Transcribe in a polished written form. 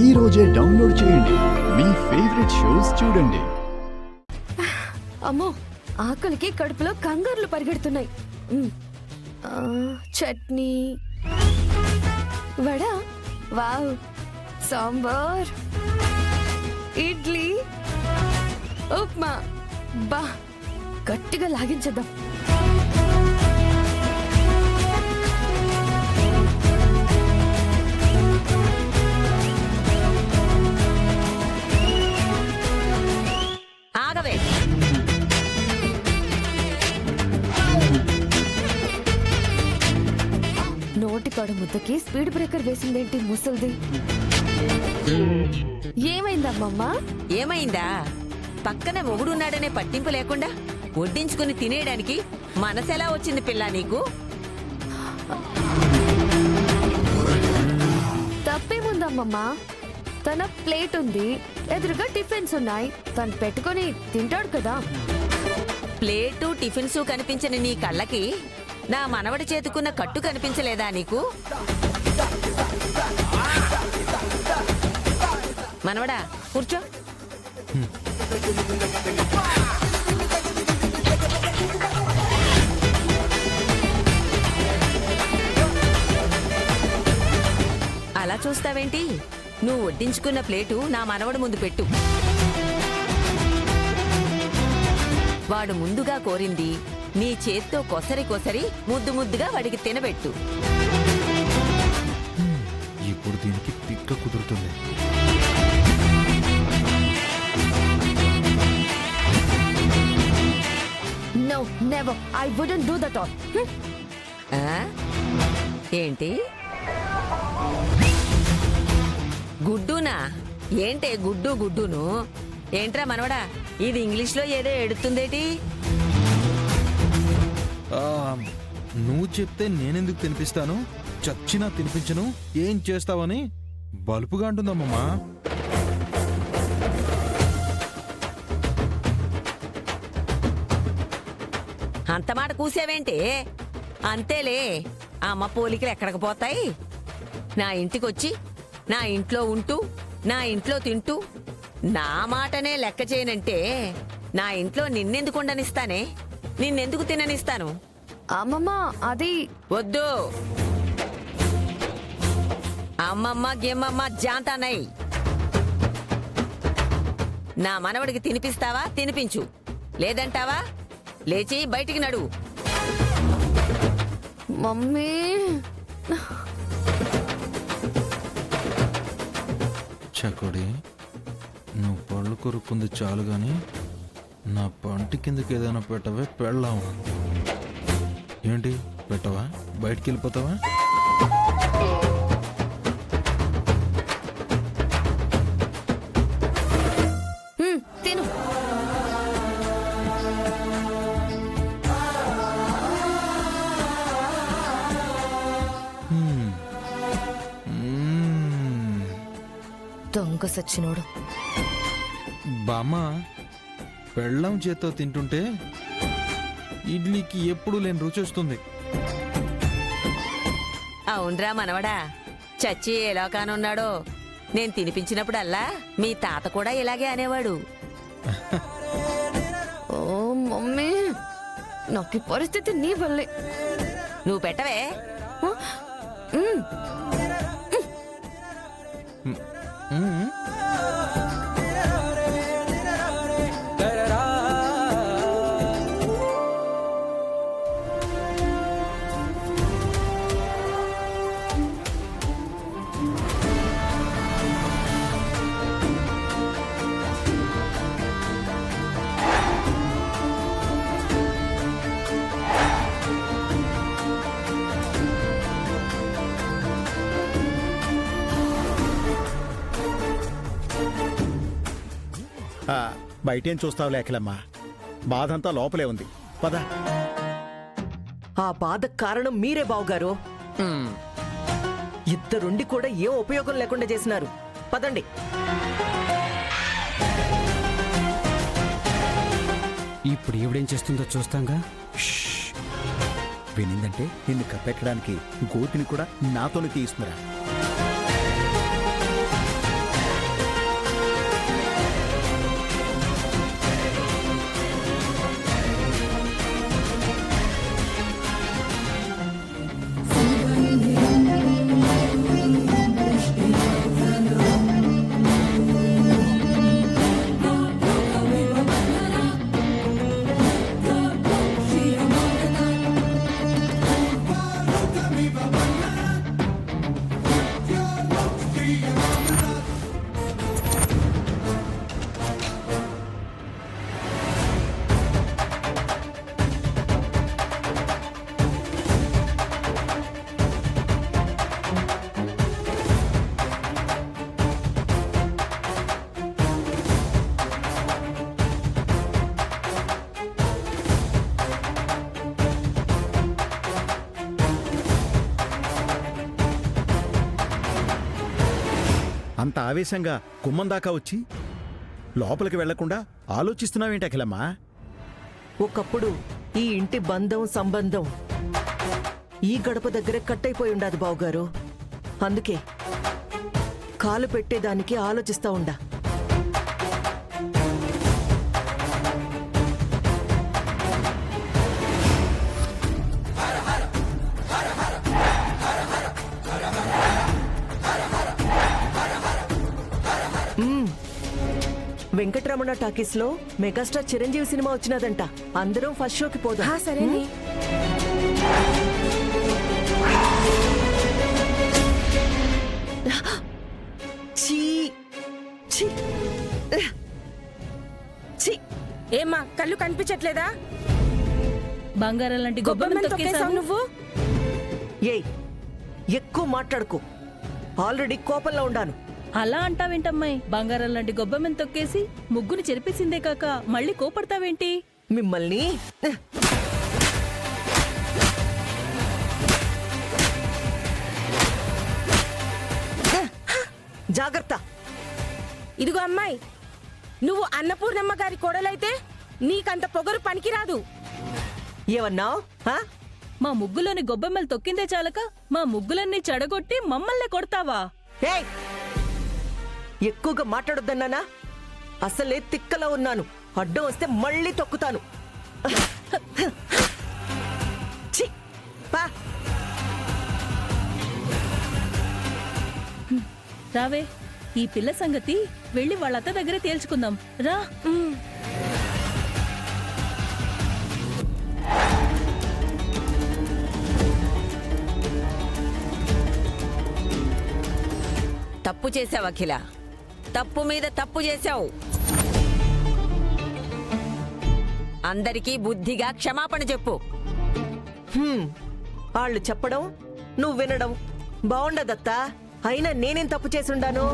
ఈ రోజే డౌన్లోడ్ చేయండి. మీ ఫేవరెట్ షోస్ చూడండి. అమ్మో, ఆకలికి కడుపులో కంగారులు పరిగెడుతున్నాయి. చట్నీ, వడ, వావ్, సాంబార్, ఇడ్లీ, ఉప్మా. బా, గట్టిగా లాగించేద్దాం. ఆగవే. నోటికాడ ముద్దకి స్పీడ్ బ్రేకర్ వేసిందేంటి ముసల్ది? ఏమైందమ్మమ్మా? ఏమైందా? పక్కన మొగుడున్నాడనే పట్టింపు లేకుండా వడ్డించుకుని తినేయడానికి మనసెలా వచ్చింది పిల్ల నీకు? తప్పేముందమ్మమ్మా? తన ప్లేట్ ఉంది, ఎదురుగా టిఫిన్స్ ఉన్నాయి, తను పెట్టుకొని తింటాడు కదా. ప్లేటు టిఫిన్సు కనిపించని నీ కళ్ళకి నా మనవడి చేతుకున్న కట్టు కనిపించలేదా నీకు? మనవడా కూర్చో. అలా చూస్తావేంటి? నువ్వు వడ్డించుకున్న ప్లేటు నా మనవడు ముందు పెట్టు. వాడు ముందుగా కోరింది నీ చేత్తో కొసరి కొసరి ముద్దు ముద్దుగా వాడికి తినబెట్టు. ఇప్పుడు దీనికి తిక్క కుదురుతుంది. No, never. I wouldn't do that all. ఏంటి గుడ్డునా? ఏంటే గుడ్డు గుడ్డును? ఏంట్రా మనవడా, ఇది ఇంగ్లీష్లో ఏదో ఎడుతుందేటి? నువ్వు చెప్తే నేనెందుకు తినిపిస్తాను? చచ్చినా తినిపించను. ఏం చేస్తావని బలుపుగా అంటుందమ్మమ్మా. అంత మాట కూసావేంటే? అంతేలే, అమ్మ పోలికలు ఎక్కడికి పోతాయి? నా ఇంటికొచ్చి నా ఇంట్లో ఉంటూ నా ఇంట్లో తింటూ నా మాటనే లెక్క చేయనంటే నా ఇంట్లో నిన్నెందుకు ఉండనిస్తానే? నిన్నెందుకు తిననిస్తాను? అమ్మమ్మ, అది వద్దు. అమ్మమ్మ గిమ్మమ్మ జాంతానై. నా మనవడికి తినిపిస్తావా? తినిపించు. లేదంటావా? లేచి బయటికి నడువు. మమ్మీ, చకోడి, నువ్వు పళ్ళు కొరుక్కుంది చాలు గాని నా పంటి కిందకి ఏదైనా పెట్టవే పెళ్ళాము. ఏంటి పెట్టవా? బయటికి వెళ్ళిపోతావా? తిను. దొంగ సచ్చినోడు. బామ్మ, పెళ్ళం చేత్తో తింటుంటే ఇడ్లీకి ఎప్పుడు లేని రుచి వస్తుంది. అవునరా మనవడా, చచ్చి ఏ లోకానున్నాడో. నేను తినిపించినప్పుడల్లా మీ తాత కూడా ఇలాగే అనేవాడు. ఓ మమ్మీ, నాకు ఈ పరిస్థితి నీ వల్లే. నువ్వు పెట్టవే. బయటేం చూస్తావులే అఖిలమ్మా, బాధంతా లోపలే ఉంది. పద. ఆ బాధ కారణం మీరే బావుగారు. ఇద్దరుండి కూడా ఏం ఉపయోగం లేకుండా చేసినారు. పదండి. ఇప్పుడు ఈవిడేం చేస్తుందో చూస్తాంగా. వినిందంటే నిన్ను కప్పెట్టడానికి గోతిని కూడా నాతోనే తీయిస్తున్నా. అంత ఆవేశంగా గుమ్మం దాకా వచ్చి లోపలికి వెళ్లకుండా ఆలోచిస్తున్నావేంటి అఖిలమ్మా? ఒకప్పుడు ఈ ఇంటి బంధం సంబంధం ఈ గడప దగ్గరే కట్టయిపోయి ఉండదు బావుగారు. అందుకే కాలు పెట్టేదానికి ఆలోచిస్తా ఉండా. వెంకటరమణ టాకీస్ లో మెగాస్టార్ చిరంజీవి సినిమా వచ్చినదంట. అందరం ఫస్ట్ షోకి పోదాం. సరేనే. ఛీ! ఛీ! ఛీ! ఏమ్మా కళ్ళు కనిపించట్లేదా? బంగారం లాంటి గొప్ప నువ్వు. ఏయ్, ఎక్కువ మాట్లాడుకో. ఆల్రెడీ కోపంలో ఉండాను. అలా అంటావేంటమ్మాయి? బంగారం లాంటి గొబ్బెమ్మని తొక్కేసి ముగ్గుని చెరిపేసిందే కాక మళ్ళీ కోపడతావేంటి? మిమ్మల్ని జాగ్రత్త. ఇదిగో అమ్మాయి, నువ్వు అన్నపూర్ణమ్మ గారి కోడలైతే నీకంత పొగరు పనికిరాదు. ఏమన్నావు? మా ముగ్గులోని గొబ్బెమ్మలు తొక్కిందే చాలక మా ముగ్గులన్నీ చెడగొట్టి మమ్మల్ని కొడతావా? ఏయ్, ఎక్కువగా మాట్లాడొద్దన్నానా? అసలే తిక్కలో ఉన్నాను. అడ్డం వస్తే మళ్ళీ తొక్కుతాను. ఛీ! పా. రావే, ఈ పిల్ల సంగతి వెళ్ళి వాళ్ళ అత్త దగ్గర తేల్చుకుందాం రా. తప్పు చేశావు అఖిల, తప్పు మీద తప్పు చేశావు. అందరికీ బుద్ధిగా క్షమాపణ చెప్పు. వాళ్ళు చెప్పడం నువ్వు వినడం బాగుండదత్తా. అయినా నేనేం తప్పు చేసుండాను?